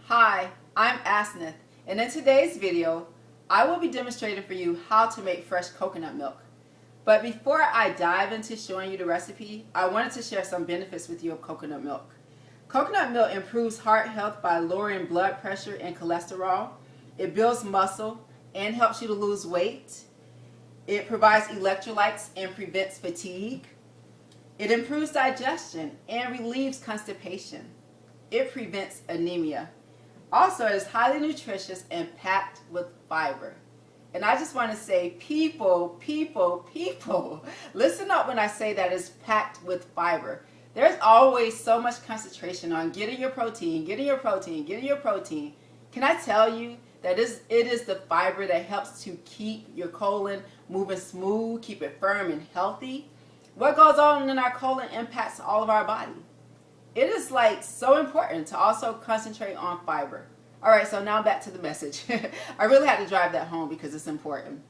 Hi, I'm Asnith, and in today's video, I will be demonstrating for you how to make fresh coconut milk. But before I dive into showing you the recipe, I wanted to share some benefits with you of coconut milk. Coconut milk improves heart health by lowering blood pressure and cholesterol. It builds muscle and helps you to lose weight. It provides electrolytes and prevents fatigue. It improves digestion and relieves constipation. It prevents anemia. Also, it is highly nutritious and packed with fiber. And I just want to say, people, listen up when I say that it's packed with fiber. There's always so much concentration on getting your protein. Can I tell you that it is the fiber that helps to keep your colon moving smooth, keep it firm and healthy? What goes on in our colon impacts all of our body. It is like so important to also concentrate on fiber. All right, so now back to the message. I really had to drive that home because it's important.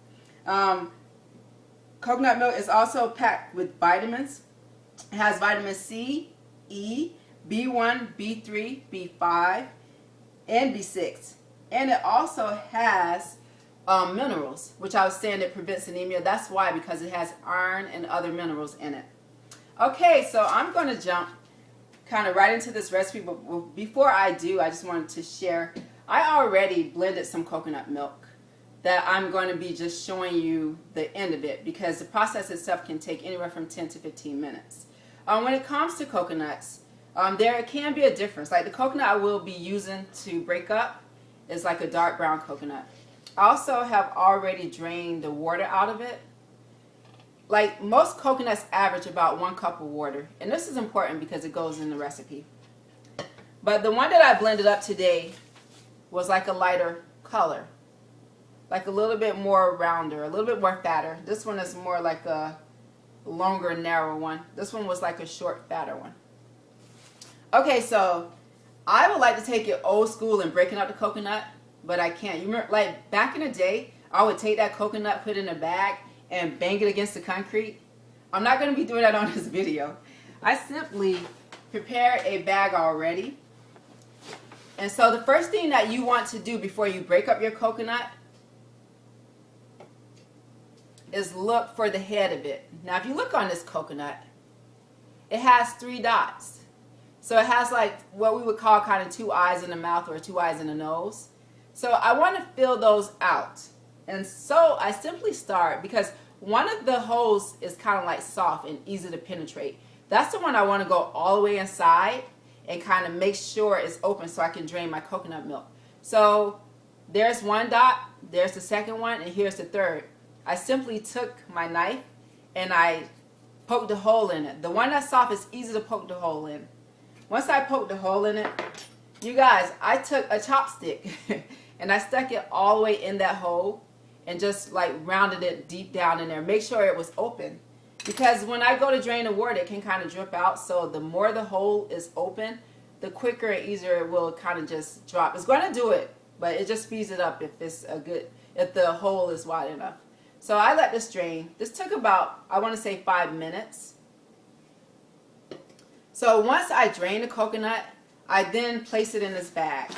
Coconut milk is also packed with vitamins. It has vitamin C, E, B1, B3, B5, and B6. And it also has minerals, which I was saying it prevents anemia. That's why, because it has iron and other minerals in it. Okay, so I'm going to jump kind of right into this recipe, but before I do, I just wanted to share, I already blended some coconut milk that I'm going to be just showing you the end of it, because the process itself can take anywhere from 10 to 15 minutes. When it comes to coconuts, there can be a difference. Like the coconut I will be using to break up is like a dark brown coconut. I also have already drained the water out of it. Like most coconuts average about 1 cup of water, and this is important because it goes in the recipe. But the one that I blended up today was like a lighter color, like a little bit more rounder, a little bit more fatter. This one is more like a longer, narrow one. This one was like a short, fatter one. Okay, so I would like to take it old school and breaking up the coconut, but I can't. You remember, like back in the day, I would take that coconut, put it in a bag, and bang it against the concrete. I'm not going to be doing that on this video. I simply prepared a bag already. And so the first thing that you want to do before you break up your coconut is look for the head of it. Now if you look on this coconut, it has 3 dots. So it has like what we would call kind of 2 eyes in the mouth or 2 eyes in the nose. So I want to fill those out. And so I simply start, because one of the holes is kind of like soft and easy to penetrate. That's the one I want to go all the way inside and kind of make sure it's open so I can drain my coconut milk. So there's 1 dot, there's the second one, and here's the third. I simply took my knife and I poked a hole in it. The one that's soft is easy to poke the hole in. Once I poked the hole in it, you guys, I took a chopstick and I stuck it all the way in that hole and just like rounded it deep down in there. Make sure it was open, because when I go to drain the water, it can kind of drip out. So the more the hole is open, the quicker and easier it will kind of just drop. It's going to do it, but it just speeds it up if the hole is wide enough. So I let this drain. This took about, I want to say 5 minutes. So once I drain the coconut, I then place it in this bag.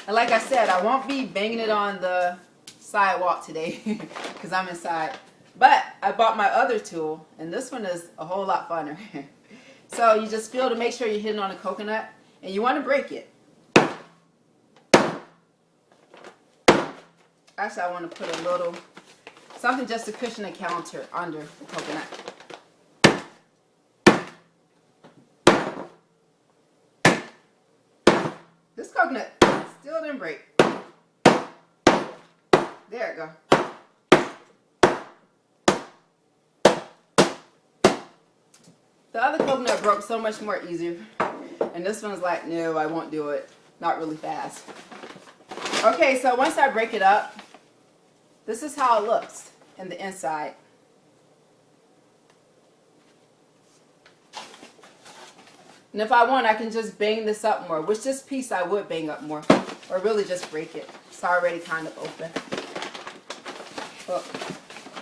And like I said, I won't be banging it on the sidewalk today because I'm inside. But I bought my other tool, and this one is a whole lot funner. So you just feel to make sure you're hitting on the coconut, and you want to break it. Actually, I want to put a little, something just to cushion the counter under the coconut. This coconut still didn't break. There it go. The other coconut broke so much more easier. And this one's like, no, I won't do it. Not really fast. Okay, so once I break it up, this is how it looks in the inside. And if I want, I can just bang this up more, which this piece I would bang up more, or really just break it. It's already kind of open. But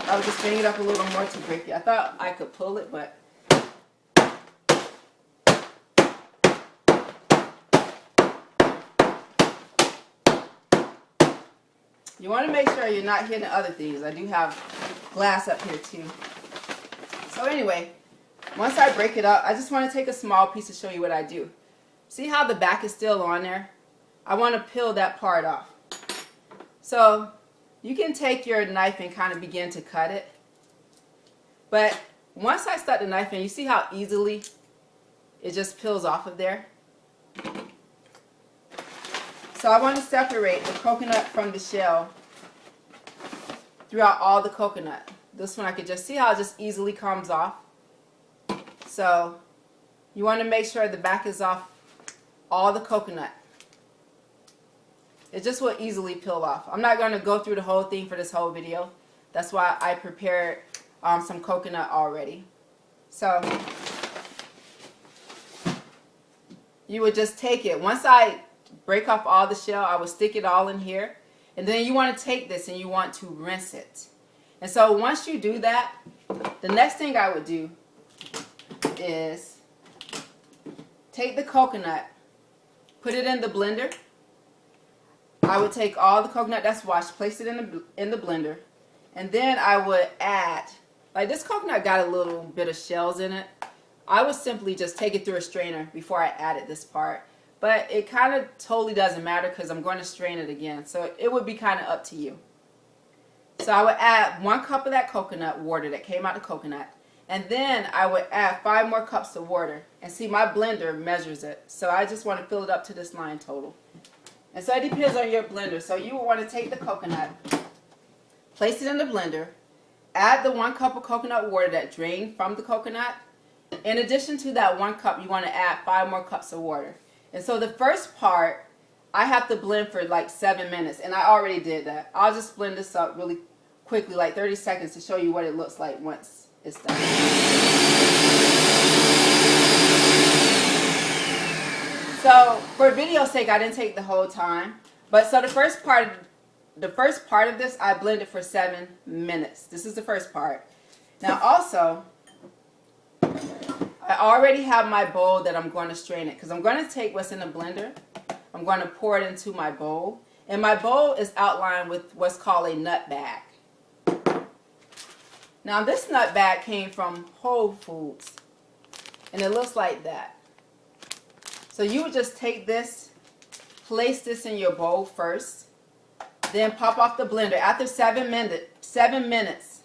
I would just bang it up a little more to break it. I thought I could pull it, but You want to make sure you're not hitting other things. I do have glass up here too. So anyway, once I break it up, I just want to take a small piece to show you what I do. See how the back is still on there? I want to peel that part off. So you can take your knife and kind of begin to cut it. But once I stuck the knife in, you see how easily it just peels off of there? So I want to separate the coconut from the shell throughout all the coconut. This one I could just see how it just easily comes off. So you want to make sure the back is off all the coconut. It just will easily peel off. I'm not going to go through the whole thing for this whole video. That's why I prepared some coconut already. So you would just take it. Once I break off all the shell, I would stick it all in here. And then you want to take this and you want to rinse it. And so once you do that, the next thing I would do is take the coconut, put it in the blender. I would take all the coconut that's washed, place it in the blender, and then I would add, like this coconut got a little bit of shells in it. I would simply just take it through a strainer before I added this part. But it kind of totally doesn't matter because I'm going to strain it again. So it would be kind of up to you. So I would add 1 cup of that coconut water that came out of the coconut. And then I would add 5 more cups of water. And see, my blender measures it. So I just want to fill it up to this line total. And so it depends on your blender. So you will want to take the coconut, place it in the blender, add the 1 cup of coconut water that drained from the coconut. In addition to that 1 cup, you want to add 5 more cups of water. And so the first part, I have to blend for like 7 minutes. And I already did that. I'll just blend this up really quickly, like 30 seconds, to show you what it looks like once it's done. So for video's sake, I didn't take the whole time. But so the first part of this, I blended for 7 minutes. This is the first part. Now also, I already have my bowl that I'm going to strain it, because I'm going to take what's in the blender, I'm going to pour it into my bowl, and my bowl is outlined with what's called a nut bag. Now this nut bag came from Whole Foods, and it looks like that. So you would just take this, place this in your bowl first, then pop off the blender. After 7 minutes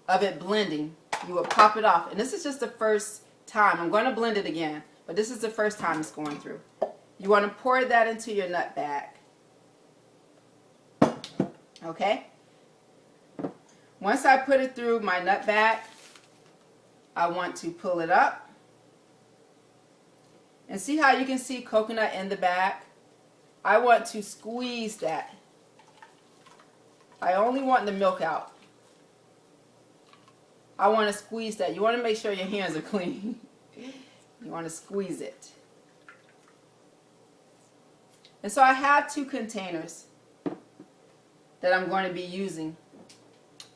of it blending, you will pop it off. And this is just the first time. I'm going to blend it again, but this is the first time it's going through. You want to pour that into your nut bag. Okay? Once I put it through my nut bag, I want to pull it up. And see how you can see coconut in the bag? I want to squeeze that. I only want the milk out. I want to squeeze that. You want to make sure your hands are clean. You want to squeeze it. And so I have 2 containers that I'm going to be using.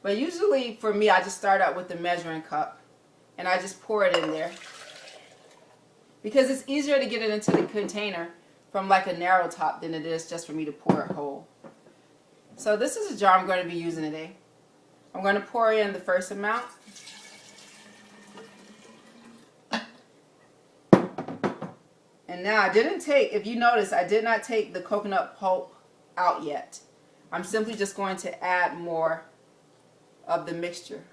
But usually for me, I just start out with the measuring cup and I just pour it in there, because it's easier to get it into the container from like a narrow top than it is just for me to pour it whole. So this is a jar I'm going to be using today. I'm going to pour in the first amount. And now I didn't take, if you notice, I did not take the coconut pulp out yet. I'm simply just going to add more of the mixture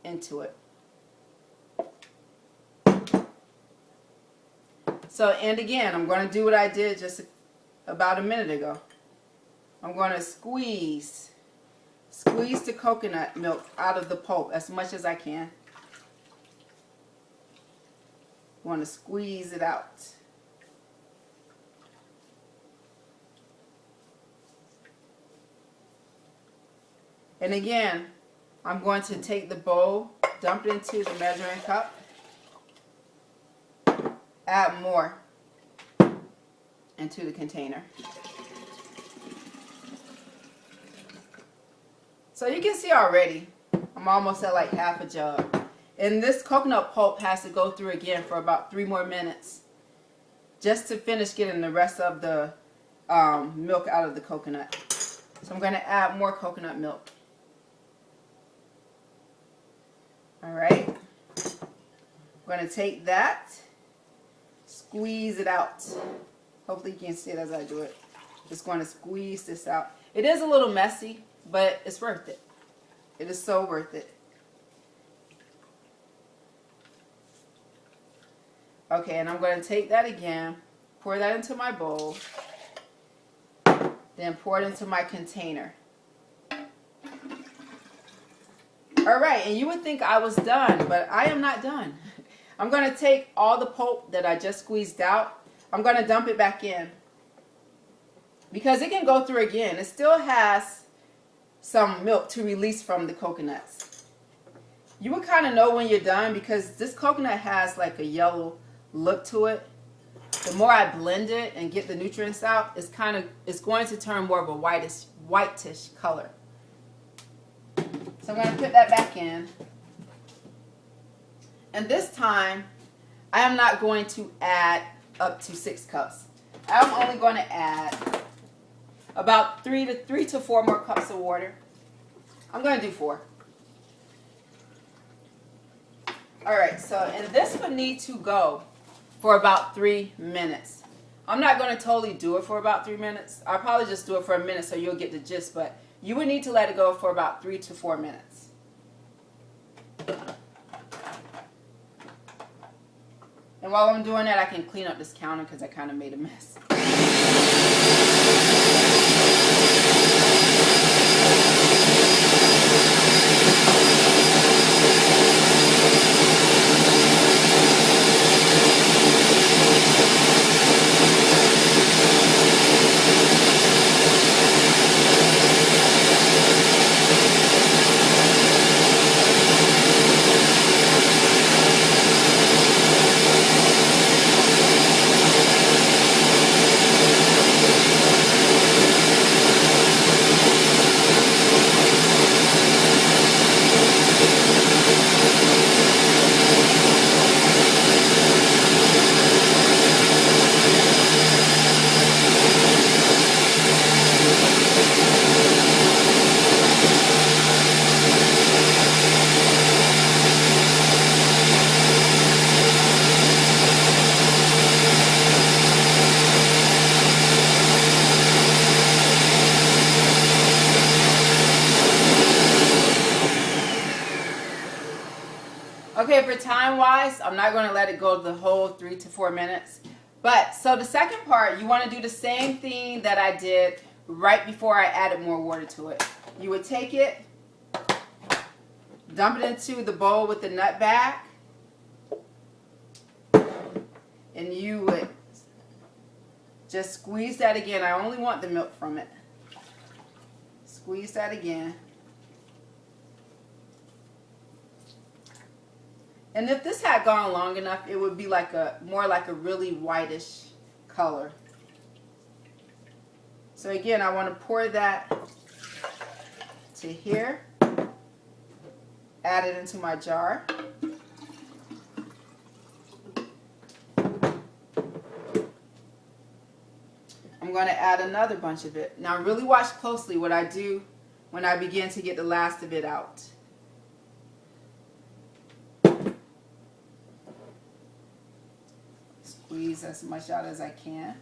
into it. So, and again, I'm going to do what I did just about a minute ago. I'm going to squeeze the coconut milk out of the pulp as much as I can. I want to squeeze it out. And again, I'm going to take the bowl, dump it into the measuring cup, add more into the container. So you can see already, I'm almost at like half a jug. And this coconut pulp has to go through again for about 3 more minutes just to finish getting the rest of the milk out of the coconut. So I'm going to add more coconut milk. All right. I'm going to take that, squeeze it out. Hopefully you can see it as I do it. Just going to squeeze this out. It is a little messy, but it's worth it. It is so worth it. Okay, and I'm going to take that again, pour that into my bowl, then pour it into my container. All right, and you would think I was done, but I am not done. I'm going to take all the pulp that I just squeezed out. I'm going to dump it back in because it can go through again. It still has some milk to release from the coconuts. You would kind of know when you're done because this coconut has like a yellow look to it. The more I blend it and get the nutrients out, it's going to turn more of a whitish color. So I'm going to put that back in. And this time, I am not going to add up to 6 cups. I'm only going to add about 3 to 4 more cups of water. I'm going to do 4. All right, so, and this would need to go for about 3 minutes. I'm not going to totally do it for about 3 minutes. I'll probably just do it for a minute so you'll get the gist, but you would need to let it go for about 3 to 4 minutes. And while I'm doing that, I can clean up this counter because I kind of made a mess. Okay, for time-wise, I'm not going to let it go the whole 3 to 4 minutes. But, so the second part, you want to do the same thing that I did right before I added more water to it. You would take it, dump it into the bowl with the nut bag, and you would just squeeze that again. I only want the milk from it. Squeeze that again. And if this had gone long enough, it would be like more like a really whitish color. So again, I want to pour that to here. Add it into my jar. I'm going to add another bunch of it. Now really watch closely what I do when I begin to get the last of it out. Squeeze as much out as I can.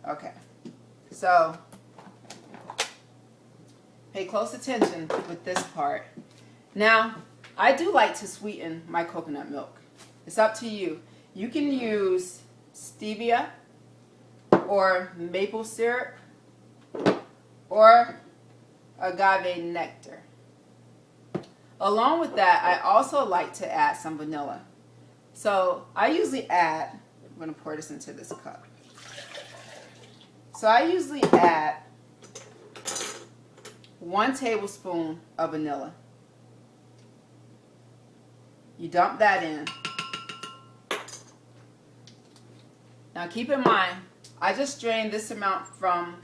Okay, so pay close attention with this part. Now, I do like to sweeten my coconut milk. It's up to you. You can use stevia or maple syrup or agave nectar. Along with that, I also like to add some vanilla. So I usually add, I'm going to pour this into this cup. So I usually add 1 tablespoon of vanilla. You dump that in. Now keep in mind, I just drained this amount from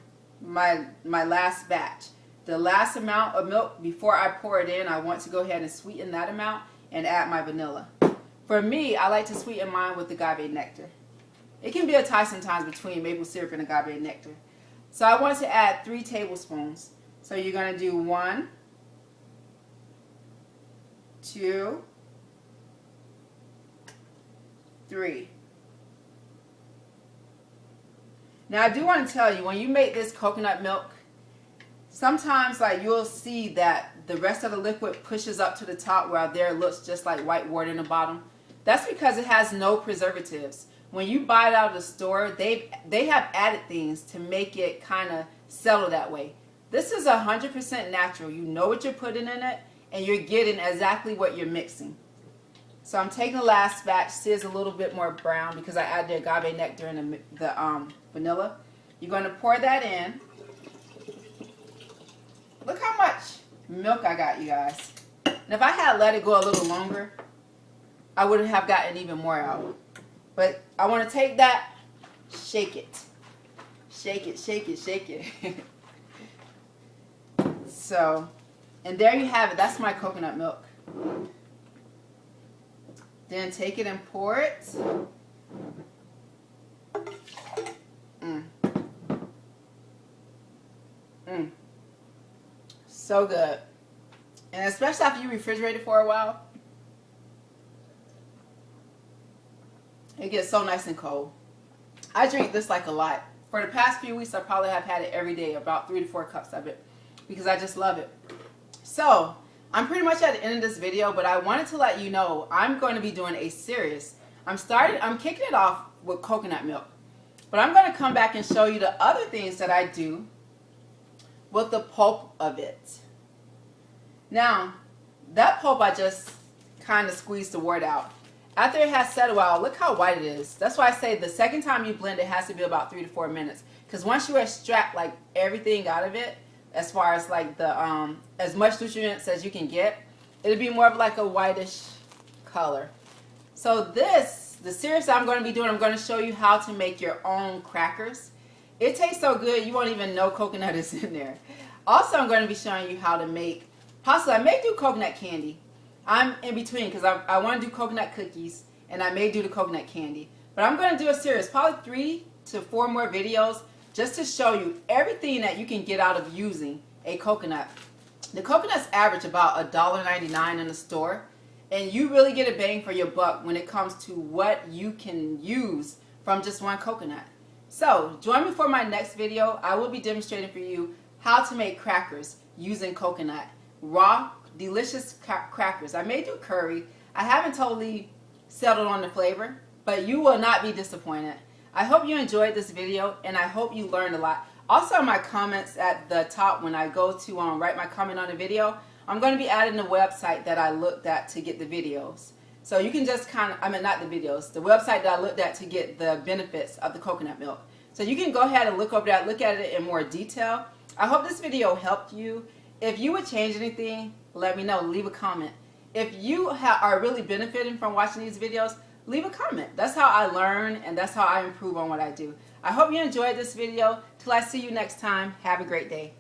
my last batch. The last amount of milk, before I pour it in, I want to go ahead and sweeten that amount and add my vanilla. For me, I like to sweeten mine with agave nectar. It can be a tie sometimes between maple syrup and agave nectar. So I want to add 3 tablespoons. So you're going to do 1, 2, 3. Now I do want to tell you, when you make this coconut milk, sometimes like you'll see that the rest of the liquid pushes up to the top while there it looks just like white water in the bottom. That's because it has no preservatives. When you buy it out of the store, they have added things to make it kind of settle that way. This is 100% natural. You know what you're putting in it, and you're getting exactly what you're mixing. So I'm taking the last batch. See, it's a little bit more brown because I added the agave nectar and the vanilla. You're going to pour that in. Look how much milk I got, you guys. And if I had let it go a little longer, I would have gotten even more out. But I want to take that, shake it. Shake it, shake it, shake it. So, and there you have it. That's my coconut milk. Then take it and pour it. So good. And especially after you refrigerate it for a while, it gets so nice and cold. I drink this like a lot. For the past few weeks, I probably have had it every day, about 3 to 4 cups of it, because I just love it. So, I'm pretty much at the end of this video, but I wanted to let you know I'm going to be doing a series. I'm kicking it off with coconut milk, but I'm going to come back and show you the other things that I do with the pulp of it. Now, that pulp, I just kind of squeezed the wort out. After it has set a while, look how white it is. That's why I say the second time you blend it has to be about 3 to 4 minutes. Because once you extract like everything out of it, as far as like the as much nutrients as you can get, it'll be more of like a whitish color. So the series I'm going to be doing, I'm going to show you how to make your own crackers. It tastes so good you won't even know coconut is in there. Also, I'm going to be showing you how to make, possibly I may do coconut candy. I'm in between because I want to do coconut cookies and I may do the coconut candy. But I'm going to do a series, probably 3 to 4 more videos, just to show you everything that you can get out of using a coconut. The coconuts average about $1.99 in the store, and you really get a bang for your buck when it comes to what you can use from just one coconut. So join me for my next video. I will be demonstrating for you how to make crackers using coconut. Raw, delicious crackers. I may do curry. I haven't totally settled on the flavor, but you will not be disappointed. I hope you enjoyed this video, and I hope you learned a lot. Also, in my comments at the top, when I go to write my comment on the video, I'm going to be adding the website that I looked at to get the videos. So you can just not the videos, the website that I looked at to get the benefits of the coconut milk. So you can go ahead and look over that, look at it in more detail. I hope this video helped you. If you would change anything, let me know. Leave a comment. If you are really benefiting from watching these videos, leave a comment. That's how I learn, and that's how I improve on what I do. I hope you enjoyed this video. Till I see you next time, have a great day.